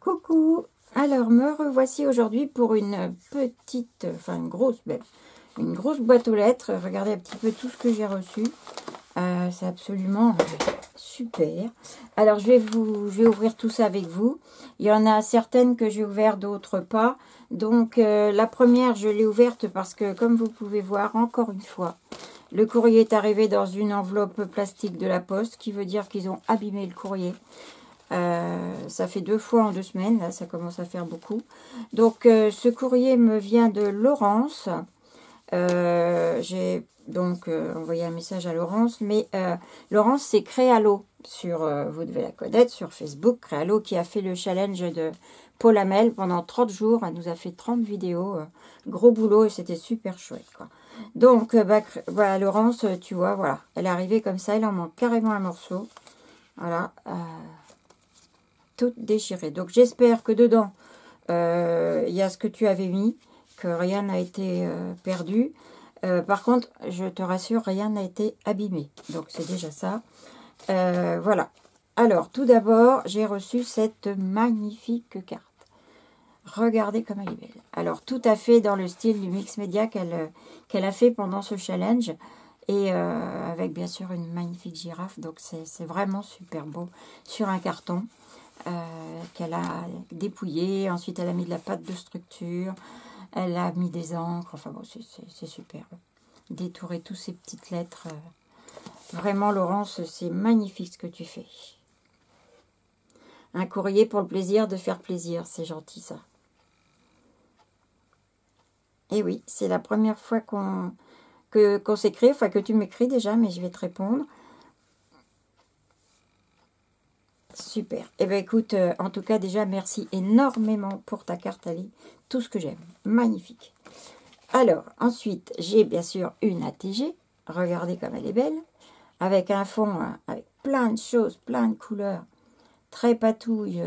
Coucou, alors me revoici aujourd'hui pour une petite, enfin une grosse boîte aux lettres. Regardez un petit peu tout ce que j'ai reçu. C'est absolument super. Alors je vais ouvrir tout ça avec vous. Il y en a certaines que j'ai ouvertes, d'autres pas. Donc la première je l'ai ouverte parce que comme vous pouvez voir, encore une fois, le courrier est arrivé dans une enveloppe plastique de la poste, qui veut dire qu'ils ont abîmé le courrier. Ça fait 2 fois en 2 semaines, là ça commence à faire beaucoup. Donc ce courrier me vient de Laurence. J'ai donc envoyé un message à Laurence, mais Laurence c'est Créalo, vous devez la connaître sur Facebook, Créalo qui a fait le challenge de Paul Hamel pendant 30 jours, elle nous a fait 30 vidéos, gros boulot et c'était super chouette quoi. Donc voilà, Laurence, tu vois, voilà, elle est arrivée comme ça, elle en manque carrément un morceau, voilà, toute déchirée. Donc j'espère que dedans il y a ce que tu avais mis, que rien n'a été perdu. Par contre, je te rassure, rien n'a été abîmé. Donc c'est déjà ça. Voilà. Alors tout d'abord, j'ai reçu cette magnifique carte. Regardez comme elle est belle. Alors tout à fait dans le style du mix média qu'elle a fait pendant ce challenge. Et avec bien sûr une magnifique girafe. Donc c'est vraiment super beau sur un carton. Qu'elle a dépouillé, ensuite elle a mis de la pâte de structure, elle a mis des encres, enfin bon c'est super. Détourer tous ces petites lettres, vraiment Laurence, c'est magnifique ce que tu fais. Un courrier pour le plaisir de faire plaisir, c'est gentil ça. Et oui, c'est la première fois qu'on s'écrit, enfin que tu m'écris déjà, mais je vais te répondre. Super. Eh bien, écoute, en tout cas, déjà, merci énormément pour ta carte, Ali. Tout ce que j'aime. Magnifique. Alors, ensuite, j'ai bien sûr une ATG. Regardez comme elle est belle. Avec un fond, avec plein de choses, plein de couleurs. Très patouille,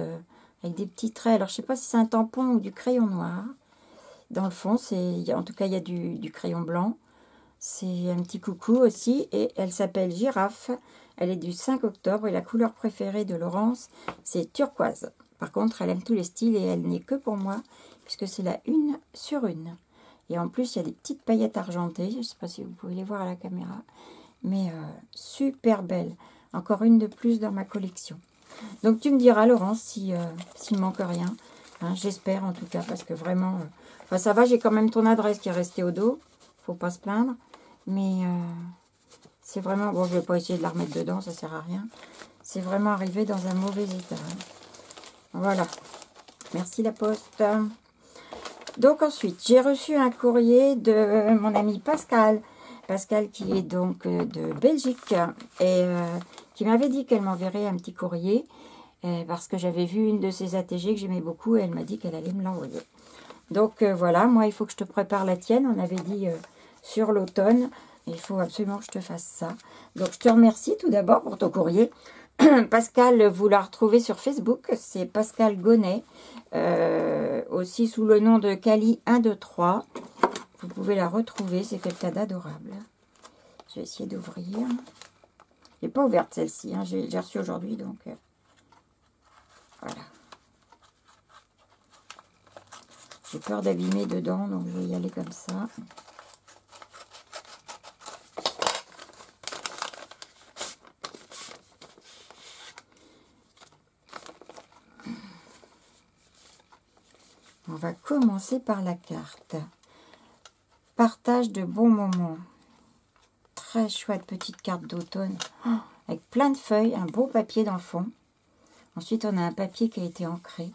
avec des petits traits. Alors, je ne sais pas si c'est un tampon ou du crayon noir. Dans le fond, en tout cas, il y a du crayon blanc. C'est un petit coucou aussi. Et elle s'appelle Girafe. Elle est du 5 octobre et la couleur préférée de Laurence, c'est turquoise. Par contre, elle aime tous les styles et elle n'est que pour moi, puisque c'est la 1 sur 1. Et en plus, il y a des petites paillettes argentées. Je ne sais pas si vous pouvez les voir à la caméra. Mais super belle. Encore une de plus dans ma collection. Donc, tu me diras, Laurence, s'il ne manque rien. Hein, j'espère en tout cas, parce que vraiment... enfin, ça va, j'ai quand même ton adresse qui est restée au dos. Faut pas se plaindre. Mais... c'est vraiment... bon, je vais pas essayer de la remettre dedans, ça sert à rien. C'est vraiment arrivé dans un mauvais état. Voilà. Merci la poste. Donc ensuite, j'ai reçu un courrier de mon ami Pascal. Pascal qui est donc de Belgique. Et qui m'avait dit qu'elle m'enverrait un petit courrier. Parce que j'avais vu une de ses ATG que j'aimais beaucoup. Et elle m'a dit qu'elle allait me l'envoyer. Donc voilà, moi il faut que je te prépare la tienne. On avait dit sur l'automne. Il faut absolument que je te fasse ça. Donc, je te remercie tout d'abord pour ton courrier. Pascal, vous la retrouvez sur Facebook. C'est Pascal Gonnet. Aussi sous le nom de Cali123. Vous pouvez la retrouver. C'est quelqu'un d'adorable. Je vais essayer d'ouvrir. Je n'ai pas ouverte celle-ci. Hein. J'ai reçu aujourd'hui. Donc, voilà. J'ai peur d'abîmer dedans. Donc, je vais y aller comme ça. On va commencer par la carte. Partage de bons moments. Très chouette petite carte d'automne. Oh, avec plein de feuilles, un beau papier dans le fond. Ensuite, on a un papier qui a été ancré.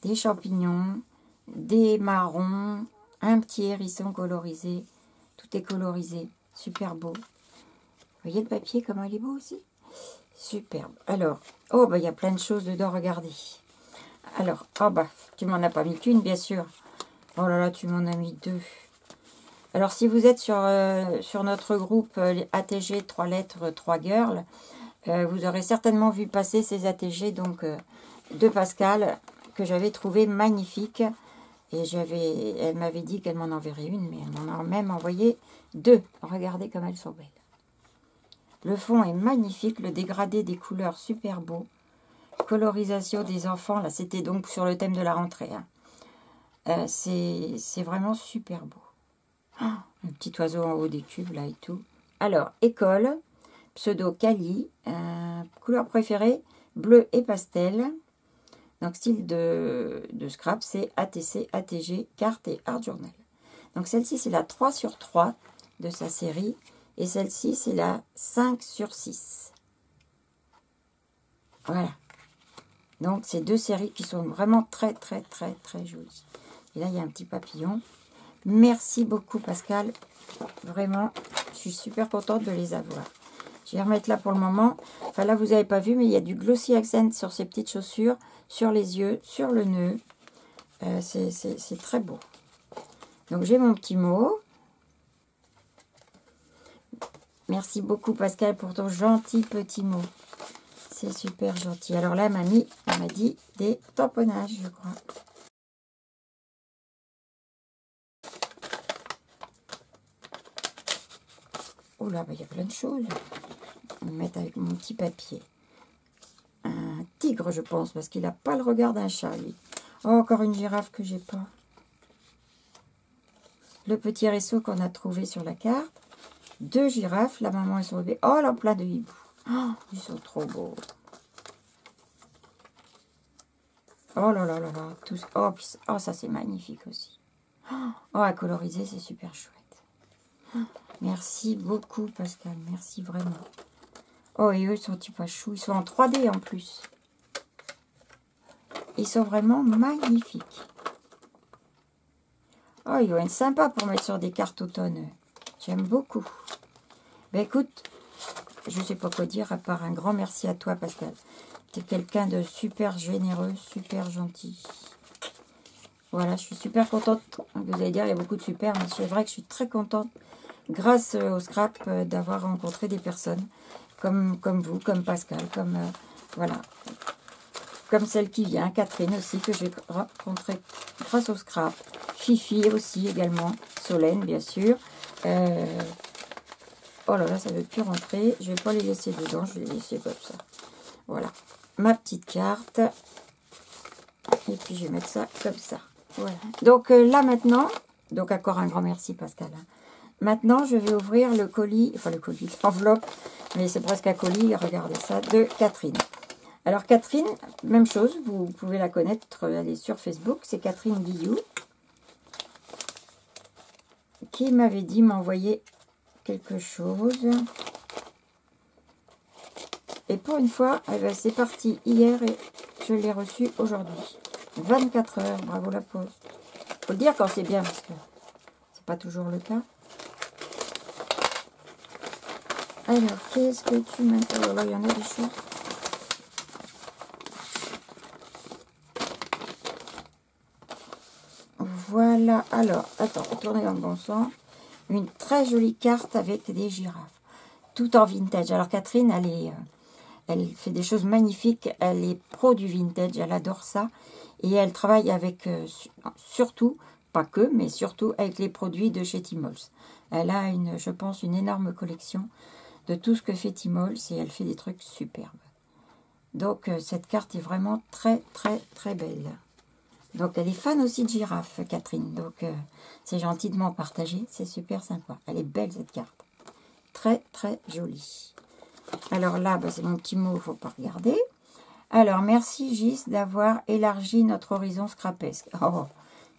Des champignons, des marrons, un petit hérisson colorisé. Tout est colorisé. Super beau. Vous voyez le papier, comment il est beau aussi? Superbe. Alors, oh, bah il y a plein de choses dedans, regardez. Alors, oh bah, tu m'en as pas mis qu'une, bien sûr. Oh là là, tu m'en as mis 2. Alors, si vous êtes sur notre groupe ATG 3 lettres, 3 girls, vous aurez certainement vu passer ces ATG donc, de Pascal, que j'avais trouvé magnifique. Et elle m'avait dit qu'elle m'en enverrait une, mais elle m'en a même envoyé 2. Regardez comme elles sont belles. Le fond est magnifique, le dégradé des couleurs super beau. colorisation des enfants. Là, c'était donc sur le thème de la rentrée. Hein. C'est vraiment super beau. Oh, un petit oiseau en haut des cubes, là, et tout. Alors, école, pseudo Kali, couleur préférée, bleu et pastel. Donc, style de scrap, c'est ATC, ATG, carte et art journal. Donc, celle-ci, c'est la 3 sur 3 de sa série. Et celle-ci, c'est la 5 sur 6. Voilà. Donc, c'est deux séries qui sont vraiment très, très, très, très jolies. Et là, il y a un petit papillon. Merci beaucoup, Pascal. Vraiment, je suis super contente de les avoir. Je vais remettre là pour le moment. Enfin, là, vous n'avez pas vu, mais il y a du glossy accent sur ces petites chaussures, sur les yeux, sur le nœud. C'est très beau. Donc, j'ai mon petit mot. Merci beaucoup, Pascal, pour ton gentil petit mot. C'est super gentil. Alors là, mamie, elle m'a dit des tamponnages, je crois. Oh là, il y a plein de choses. On va mettre avec mon petit papier. Un tigre, je pense, parce qu'il n'a pas le regard d'un chat, lui. Oh, encore une girafe que j'ai pas. Le petit réseau qu'on a trouvé sur la carte. Deux girafes, la maman et son bébé. Oh là, plein de hiboux. Oh, ils sont trop beaux. Oh là là là là. Tous. Oh, puis, oh ça c'est magnifique aussi. Oh, à coloriser, c'est super chouette. Merci beaucoup, Pascal. Merci vraiment. Oh, et eux, ils sont pas chou. Ils sont en 3D en plus. Ils sont vraiment magnifiques. Oh, ils vont être sympas pour mettre sur des cartes automne. J'aime beaucoup. Ben écoute, je ne sais pas quoi dire à part un grand merci à toi, Pascal. Tu es quelqu'un de super généreux, super gentil. Voilà, je suis super contente. Vous allez dire, il y a beaucoup de super, mais c'est vrai que je suis très contente, grâce au scrap, d'avoir rencontré des personnes comme vous, comme Pascal, comme voilà, comme celle qui vient, Catherine aussi, que j'ai rencontrée grâce au scrap. Fifi aussi également, Solène bien sûr. Oh là là, ça ne veut plus rentrer. Je ne vais pas les laisser dedans, je vais les laisser comme ça. Voilà, ma petite carte. Et puis je vais mettre ça comme ça. Voilà. Donc là maintenant, donc encore un grand merci Pascal. Maintenant, je vais ouvrir le colis, enfin le colis, l'enveloppe, mais c'est presque un colis, regardez ça, de Catherine. Alors Catherine, même chose, vous pouvez la connaître, elle est sur Facebook, c'est Catherine Guillou, qui m'avait dit m'envoyer quelque chose. Et pour une fois, eh ben, c'est parti hier et je l'ai reçu aujourd'hui. 24 heures, bravo la poste. Faut le dire quand c'est bien, parce que c'est pas toujours le cas. Alors, qu'est-ce que tu m'as... Oh là, il y en a des choses. Voilà, alors, attends, retournez dans le bon sens. Une très jolie carte avec des girafes. Tout en vintage. Alors, Catherine, elle fait des choses magnifiques. Elle est pro du vintage, elle adore ça. Et elle travaille avec, surtout, pas que, mais surtout avec les produits de chez Timols. Elle a, je pense, une énorme collection de tout ce que fait Timols et elle fait des trucs superbes. Donc, cette carte est vraiment très, très, très belle. Donc, elle est fan aussi de girafes, Catherine. Donc, c'est gentil de m'en partager. C'est super sympa. Elle est belle, cette carte. Très, très jolie. Alors là, bah, c'est mon petit mot, il ne faut pas regarder. Alors, merci Gis d'avoir élargi notre horizon scrapesque. Oh,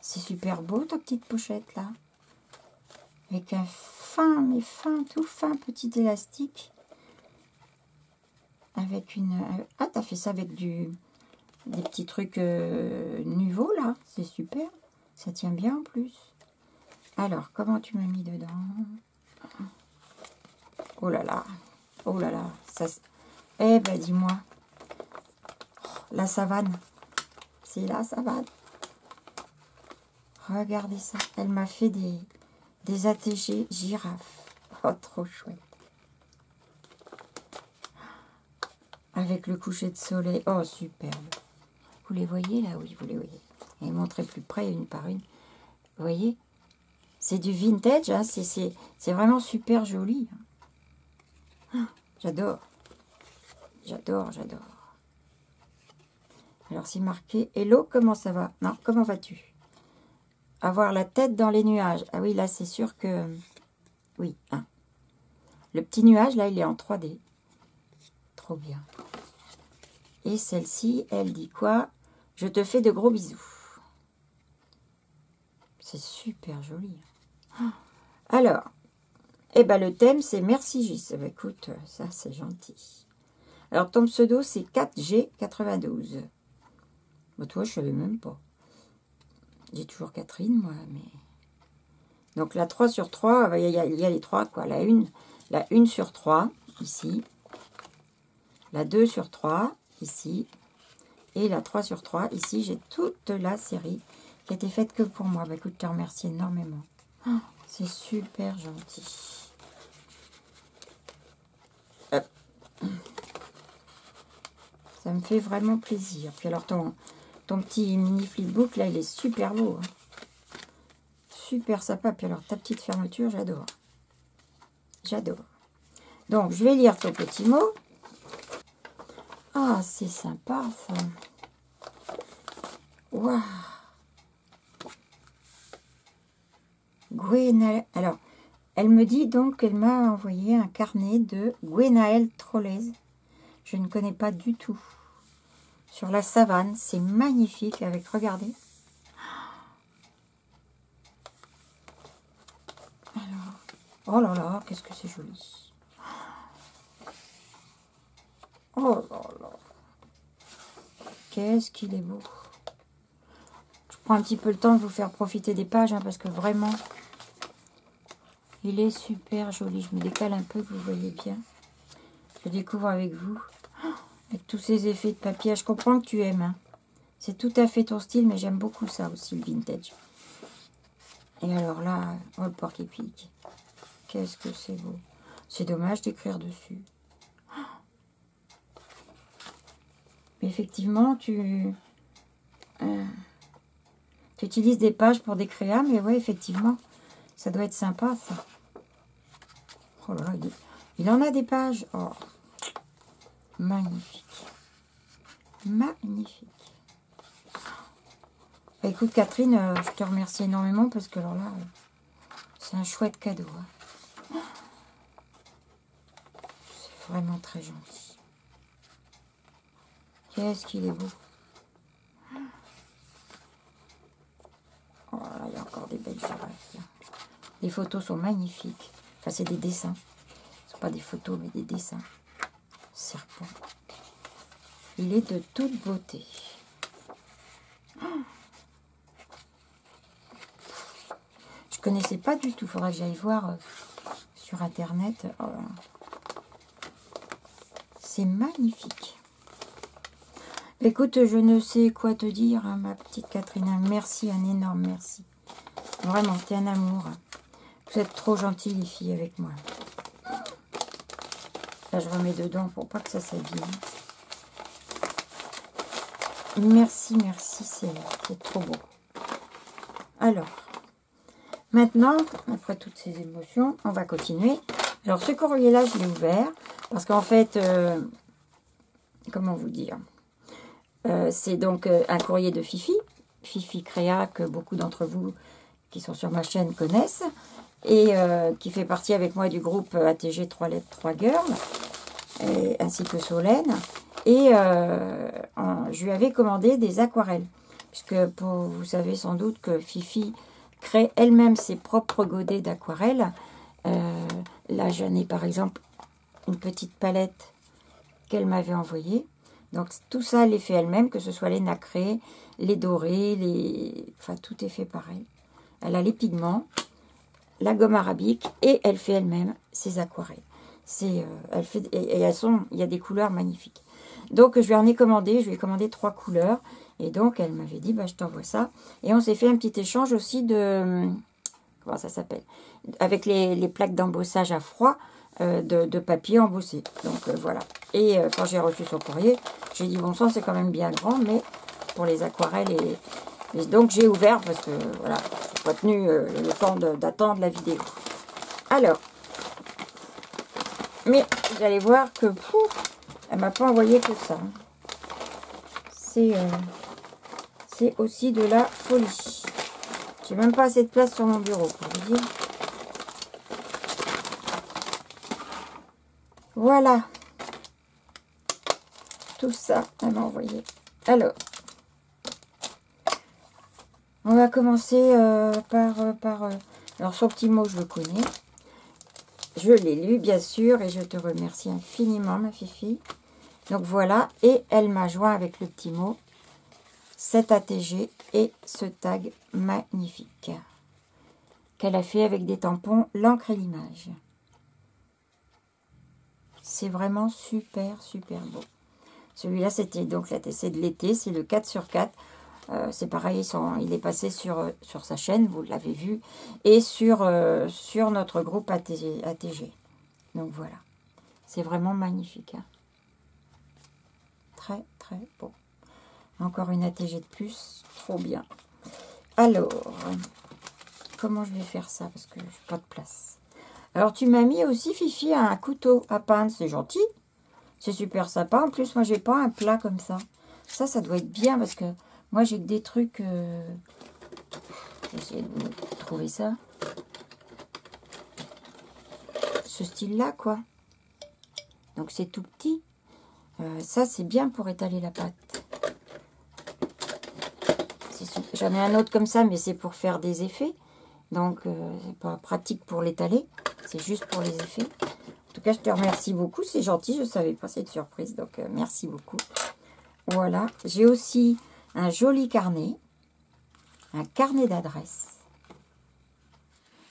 c'est super beau ta petite pochette là. Avec un fin, mais fin, tout fin petit élastique. Avec une... Ah, t'as fait ça avec des petits trucs nouveaux là. C'est super. Ça tient bien en plus. Alors, comment tu m'as mis dedans? Oh là là. Oh là là. Ça... Eh ben, dis-moi. La savane. C'est la savane. Regardez ça. Elle m'a fait des ATG girafes. Oh, trop chouette. Avec le coucher de soleil. Oh, superbe. Vous les voyez là? Oui, vous les voyez. Et montrez plus près une par une. Vous voyez? C'est du vintage. Hein? C'est vraiment super joli. J'adore. J'adore, j'adore. Alors, c'est marqué « Hello, comment ça va ?» Non, comment vas-tu? Avoir la tête dans les nuages. Ah oui, là, c'est sûr que... Oui, hein. Le petit nuage, là, il est en 3D. Trop bien. Et celle-ci, elle dit quoi? Je te fais de gros bisous. C'est super joli. Alors, eh ben, le thème, c'est Merci Gis. Eh ben, écoute, ça, c'est gentil. Alors, ton pseudo, c'est 4G92. Bon, toi, je ne savais même pas. J'ai toujours Catherine, moi, mais... Donc, la 3 sur 3, il y a les 3, quoi. La 1 sur 3, ici. La 2 sur 3, ici. Et la 3 sur 3, ici. J'ai toute la série qui a été faite que pour moi. Bah, écoute, je te remercie énormément. Oh, c'est super gentil. Hop. Ça me fait vraiment plaisir. Puis alors, ton petit mini flipbook, là, il est super beau. Hein. Super sympa. Puis alors, ta petite fermeture, j'adore. J'adore. Donc, je vais lire ton petit mot. Ah, c'est sympa, ça. Waouh. Gwenaël. Alors, elle me dit donc qu'elle m'a envoyé un carnet de Gwenaël Trollez. Je ne connais pas du tout. Sur la savane, c'est magnifique avec, regardez. Alors, oh là là, qu'est-ce que c'est joli. Oh là là. Qu'est-ce qu'il est beau. Je prends un petit peu le temps de vous faire profiter des pages, hein, parce que vraiment, il est super joli. Je me décale un peu, que vous voyez bien. Je découvre avec vous. Avec tous ces effets de papier. Je comprends que tu aimes. Hein. C'est tout à fait ton style, mais j'aime beaucoup ça aussi, le vintage. Et alors là, oh, le porc-épic. Qu'est-ce que c'est beau. C'est dommage d'écrire dessus. Mais effectivement, tu utilises des pages pour des créas, mais ouais, effectivement, ça doit être sympa, ça. Oh là là, il en a des pages. Oh, magnifique. Magnifique. Bah, écoute, Catherine, je te remercie énormément parce que alors là, c'est un chouette cadeau. Hein. C'est vraiment très gentil. Qu'est-ce qu'il est beau. Oh là, il y a encore des belles girafes. Les photos sont magnifiques. Enfin, c'est des dessins. Ce ne sont pas des photos, mais des dessins. Serpent. Il est de toute beauté. Je connaissais pas du tout. Il faudra que j'aille voir sur Internet. Oh. C'est magnifique. Écoute, je ne sais quoi te dire, hein, ma petite Catherine. Merci, un énorme merci. Vraiment, t'es un amour. Vous êtes trop gentils, les filles, avec moi. Là, je remets dedans pour pas que ça s'abîme. Merci, merci, c'est trop beau. Alors, maintenant, après toutes ces émotions, on va continuer. Alors, ce courrier-là, je l'ai ouvert parce qu'en fait, comment vous dire, c'est donc un courrier de Fifi, Fifi Créa, que beaucoup d'entre vous qui sont sur ma chaîne connaissent, et qui fait partie avec moi du groupe ATG 3 lettres 3 girls, ainsi que Solène. Et je lui avais commandé des aquarelles, puisque vous savez sans doute que Fifi crée elle-même ses propres godets d'aquarelle. Là, j'en ai par exemple une petite palette qu'elle m'avait envoyée. Donc tout ça, elle les fait elle-même, que ce soit les nacrés, les dorés, enfin tout est fait par elle. Elle a les pigments, la gomme arabique, et elle fait elle-même ses aquarelles. Elle fait, et il y a des couleurs magnifiques. Donc je lui en ai commandé, je lui ai commandé 3 couleurs. Et donc elle m'avait dit, bah, je t'envoie ça. Et on s'est fait un petit échange aussi de... Comment ça s'appelle? Avec les plaques d'embossage à froid de papier embossé. Donc voilà. Et quand j'ai reçu son courrier, j'ai dit, bon sang, c'est quand même bien grand, mais pour les aquarelles. Et donc j'ai ouvert parce que voilà, je n'ai pas tenu le temps d'attendre la vidéo. Alors, mais vous allez voir que... elle m'a pas envoyé que ça. c'est aussi de la folie. J'ai même pas assez de place sur mon bureau, pour vous dire. Voilà. Tout ça, elle m'a envoyé. Alors, on va commencer alors, son petit mot, je le connais. Je l'ai lu, bien sûr, et je te remercie infiniment, ma Fifi. Donc, voilà. Et elle m'a joint avec le petit mot, cet ATG et ce tag magnifique qu'elle a fait avec des tampons, l'encre et l'image. C'est vraiment super, super beau. Celui-là, c'était donc la TC de l'été. C'est le 4x4. C'est pareil, il est passé sur sa chaîne, vous l'avez vu. Et sur notre groupe ATG. Donc voilà. C'est vraiment magnifique. Hein. Très, très beau. Encore une ATG de plus. Trop bien. Alors, comment je vais faire ça? Parce que je n'ai pas de place. Alors, tu m'as mis aussi, Fifi, un couteau à peindre. C'est gentil. C'est super sympa. En plus, moi, j'ai pas un plat comme ça. Ça doit être bien parce que moi, j'ai que des trucs... Je vais essayer de trouver ça. Ce style-là, quoi. Donc, c'est tout petit. Ça, c'est bien pour étaler la pâte. J'en ai un autre comme ça, mais c'est pour faire des effets. Donc, c'est pas pratique pour l'étaler. C'est juste pour les effets. En tout cas, je te remercie beaucoup. C'est gentil. Je ne savais pas cette surprise. Donc, merci beaucoup. Voilà. J'ai aussi un joli carnet. Un carnet d'adresses.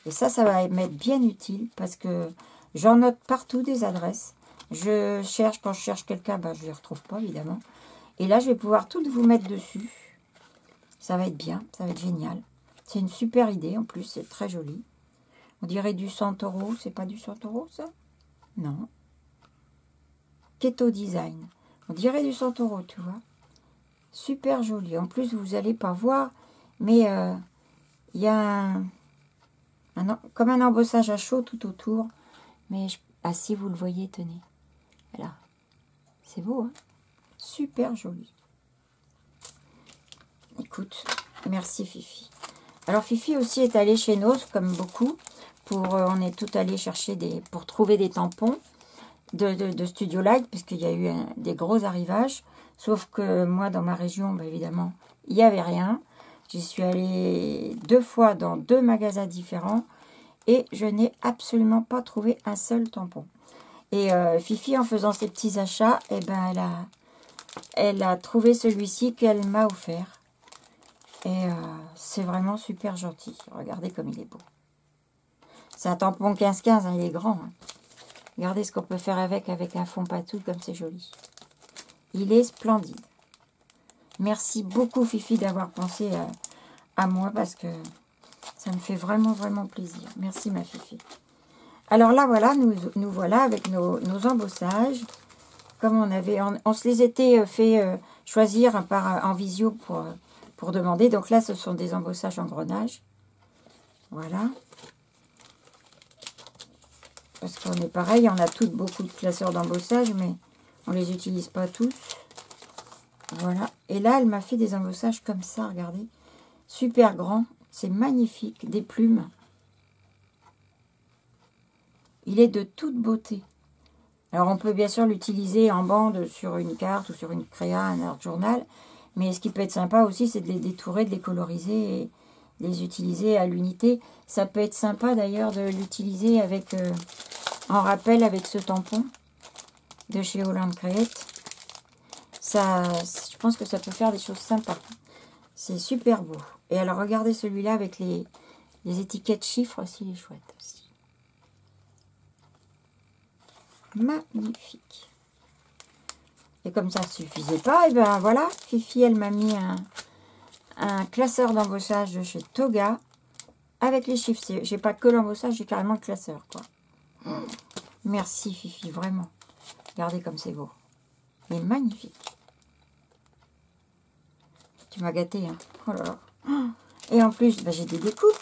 Et ça va m'être bien utile parce que j'en note partout des adresses. Je cherche, quand je cherche quelqu'un, je ne les retrouve pas, évidemment. Et là, je vais pouvoir toutes vous mettre dessus. Ça va être bien. Ça va être génial. C'est une super idée. En plus, c'est très joli. On dirait du Santoro. C'est pas du Santoro, ça? Non. Keto Design. On dirait du Santoro, tu vois. Super joli. En plus, vous n'allez pas voir, mais il y a comme un embossage à chaud tout autour. Mais si vous le voyez, tenez. Voilà. C'est beau, hein? Super joli. Écoute, merci Fifi. Alors Fifi aussi est allée chez Nose, comme beaucoup. On est tout allé chercher pour trouver des tampons de Studio Light, puisqu'il y a eu des gros arrivages. Sauf que moi, dans ma région, évidemment, il n'y avait rien. J'y suis allée 2 fois dans 2 magasins différents et je n'ai absolument pas trouvé un seul tampon. Et Fifi, en faisant ses petits achats, elle a trouvé celui-ci qu'elle m'a offert. Et c'est vraiment super gentil. Regardez comme il est beau. C'est un tampon 15-15, hein, il est grand. Hein. Regardez ce qu'on peut faire avec un fond patou, comme c'est joli. Il est splendide. Merci beaucoup, Fifi, d'avoir pensé à moi, parce que ça me fait vraiment, vraiment plaisir. Merci, ma Fifi. Alors là, voilà, nous voilà avec nos embossages. Comme on se les était fait choisir en visio pour demander. Donc là, ce sont des embossages engrenages. Voilà. Parce qu'on est pareil, on a beaucoup de classeurs d'embossage, mais on ne les utilise pas tous. Voilà. Et là, elle m'a fait des embossages comme ça, regardez. Super grand. C'est magnifique. Des plumes. Il est de toute beauté. Alors, on peut bien sûr l'utiliser en bande sur une carte ou sur une créa, un art journal. Mais ce qui peut être sympa aussi, c'est de les détourer, de les coloriser et les utiliser à l'unité. Ça peut être sympa d'ailleurs de l'utiliser en rappel avec ce tampon de chez Holland Create. Je pense que ça peut faire des choses sympas. C'est super beau. Et alors, regardez celui-là avec les étiquettes chiffres aussi, il est chouette aussi. Magnifique. Et comme ça ne suffisait pas, et ben voilà, Fifi, elle m'a mis un classeur d'embossage de chez Toga avec les chiffres. J'ai pas que l'embossage, j'ai carrément le classeur, quoi. Merci, Fifi, vraiment. Regardez comme c'est beau. Mais magnifique. Tu m'as gâté, hein. Oh là là. Et en plus, j'ai des découpes.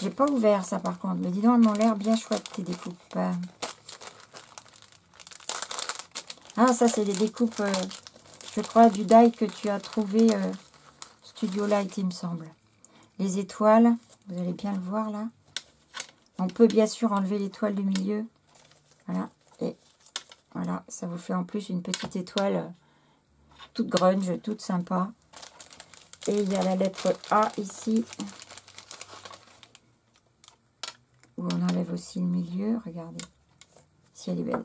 J'ai pas ouvert ça, par contre. Mais dis donc, elles m'ont l'air bien chouettes, tes découpes. Ah, ça, c'est des découpes je crois, du die que tu as trouvé Studio Light, il me semble. Les étoiles, vous allez bien le voir là. On peut bien sûr enlever l'étoile du milieu. Voilà, et voilà, ça vous fait en plus une petite étoile toute grunge, toute sympa. Et il y a la lettre A ici, où on enlève aussi le milieu. Regardez, si elle est belle.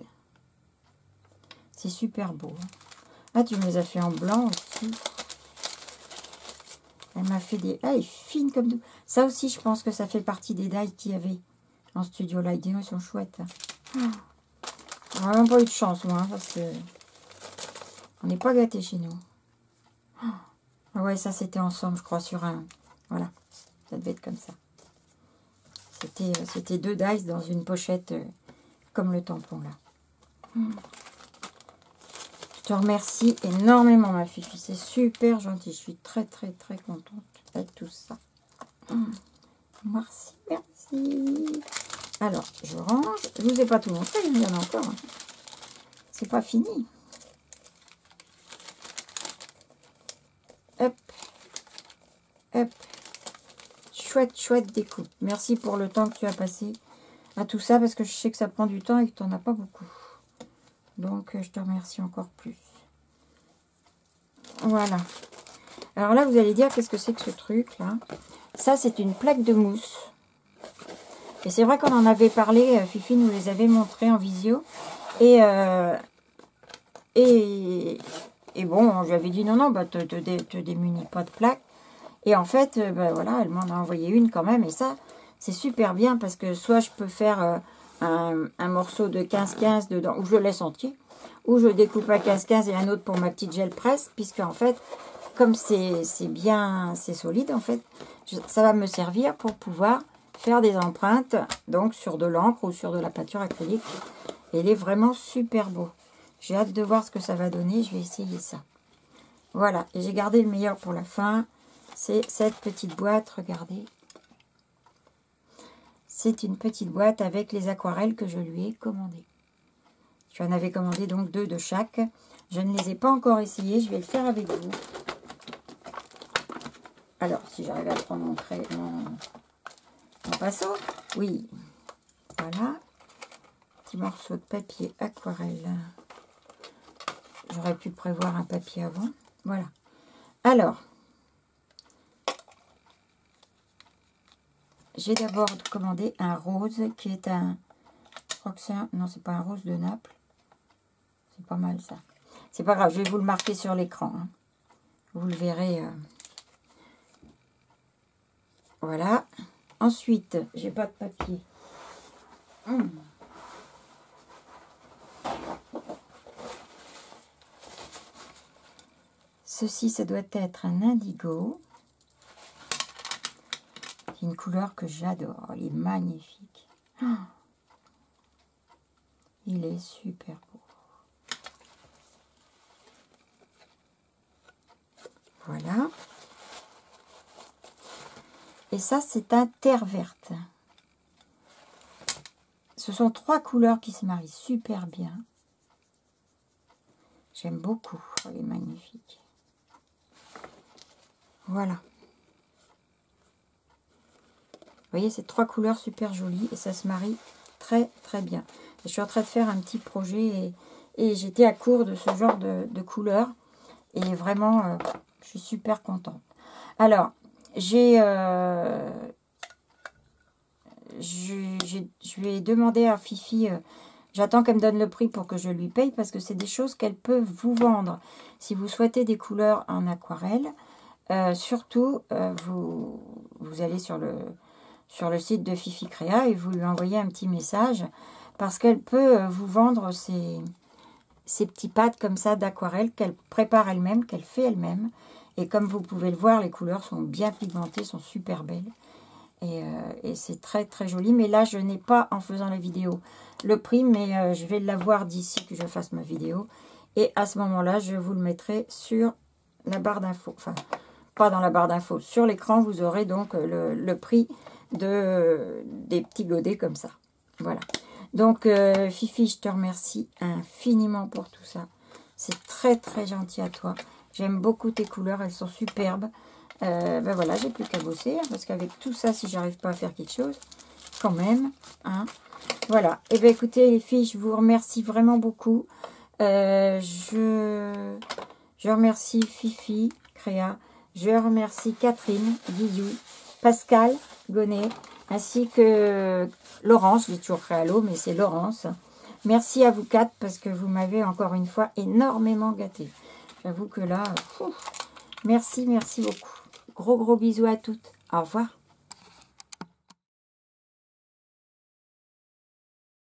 C'est super beau. Ah, tu me les as fait en blanc aussi. Elle m'a fait des... Ah, elle est fine comme tout. Ça aussi, je pense que ça fait partie des die qu'il y avait en Studio Light. Dis-moi, ils sont chouettes. On n'a vraiment pas eu de chance, moi, parce que on n'est pas gâtés chez nous. Ah ouais, ça, c'était ensemble, je crois, sur un... Voilà, ça devait être comme ça. C'était 2 dice dans une pochette comme le tampon, là. Je te remercie énormément, ma Fifi. C'est super gentil. Je suis très, très, très contente avec tout ça. Merci, merci. Alors, je range. Je ne vous ai pas tout montré, il y en a encore. Hein. C'est pas fini. Hop. Hop. Chouette, chouette découpe. Merci pour le temps que tu as passé à tout ça, parce que je sais que ça prend du temps et que tu n'en as pas beaucoup. Donc, je te remercie encore plus. Voilà. Alors là, vous allez dire, qu'est-ce que c'est que ce truc-là? Ça, c'est une plaque de mousse. Et c'est vrai qu'on en avait parlé, Fifi nous les avait montrés en visio. Et bon, j'avais dit, non, bah, te démunis pas de plaque. Et en fait, bah, voilà, elle m'en a envoyé une quand même. Et ça, c'est super bien parce que soit je peux faire un morceau de 15-15 dedans, ou je le laisse entier, ou je découpe à 15-15 et un autre pour ma petite gel presse, puisque en fait, comme c'est bien, c'est solide en fait, ça va me servir pour pouvoir faire des empreintes, donc sur de l'encre ou sur de la peinture acrylique. Et il est vraiment super beau. J'ai hâte de voir ce que ça va donner, je vais essayer ça. Voilà, et j'ai gardé le meilleur pour la fin. C'est cette petite boîte, regardez. C'est une petite boîte avec les aquarelles que je lui ai commandées. Je en avais commandé donc 2 de chaque. Je ne les ai pas encore essayées, je vais le faire avec vous. Alors, si j'arrive à prendre mon pinceau. Oui. Voilà. Petit morceau de papier aquarelle. J'aurais pu prévoir un papier avant. Voilà. Alors, j'ai d'abord commandé un rose qui est un... Je crois que c'est un... Non, c'est pas un rose de Naples. C'est pas mal ça. C'est pas grave, je vais vous le marquer sur l'écran. Hein. Vous le verrez. Voilà. Ensuite, j'ai pas de papier. Ceci, ça doit être un indigo. C'est une couleur que j'adore. Il est magnifique. Oh, il est super beau. Voilà. Et ça, c'est un terre verte. Ce sont 3 couleurs qui se marient super bien. J'aime beaucoup. Elle est magnifique. Voilà. Vous voyez, ces 3 couleurs super jolies et ça se marie très très bien. Je suis en train de faire un petit projet et j'étais à court de ce genre de couleurs. Et vraiment, je suis super contente. Alors, je vais demander à Fifi, j'attends qu'elle me donne le prix pour que je lui paye, parce que c'est des choses qu'elle peut vous vendre. Si vous souhaitez des couleurs en aquarelle, surtout, vous allez sur le site de Fifi Créa et vous lui envoyez un petit message, parce qu'elle peut vous vendre ces petits pads comme ça d'aquarelle qu'elle prépare elle-même, qu'elle fait elle-même. Et comme vous pouvez le voir, les couleurs sont bien pigmentées, sont super belles. Et c'est très très joli. Mais là, je n'ai pas, en faisant la vidéo, le prix, mais je vais l'avoir d'ici que je fasse ma vidéo. Et à ce moment-là, je vous le mettrai sur la barre d'infos. Enfin, pas dans la barre d'infos. Sur l'écran, vous aurez donc le prix des petits godets comme ça. Voilà. Donc, Fifi, je te remercie infiniment pour tout ça. C'est très très gentil à toi. J'aime beaucoup tes couleurs, elles sont superbes. Ben voilà, j'ai plus qu'à bosser, hein, parce qu'avec tout ça, si j'arrive pas à faire quelque chose, quand même, hein. Voilà, et bien écoutez les filles, je vous remercie vraiment beaucoup. Je remercie Fifi, Créa, je remercie Catherine, Guillou, Pascal, Gonnet, ainsi que Laurence, je l'ai toujours créé à l'eau, mais c'est Laurence. Merci à vous quatre, parce que vous m'avez encore une fois énormément gâté. J'avoue que là, merci, merci beaucoup. Gros bisous à toutes. Au revoir.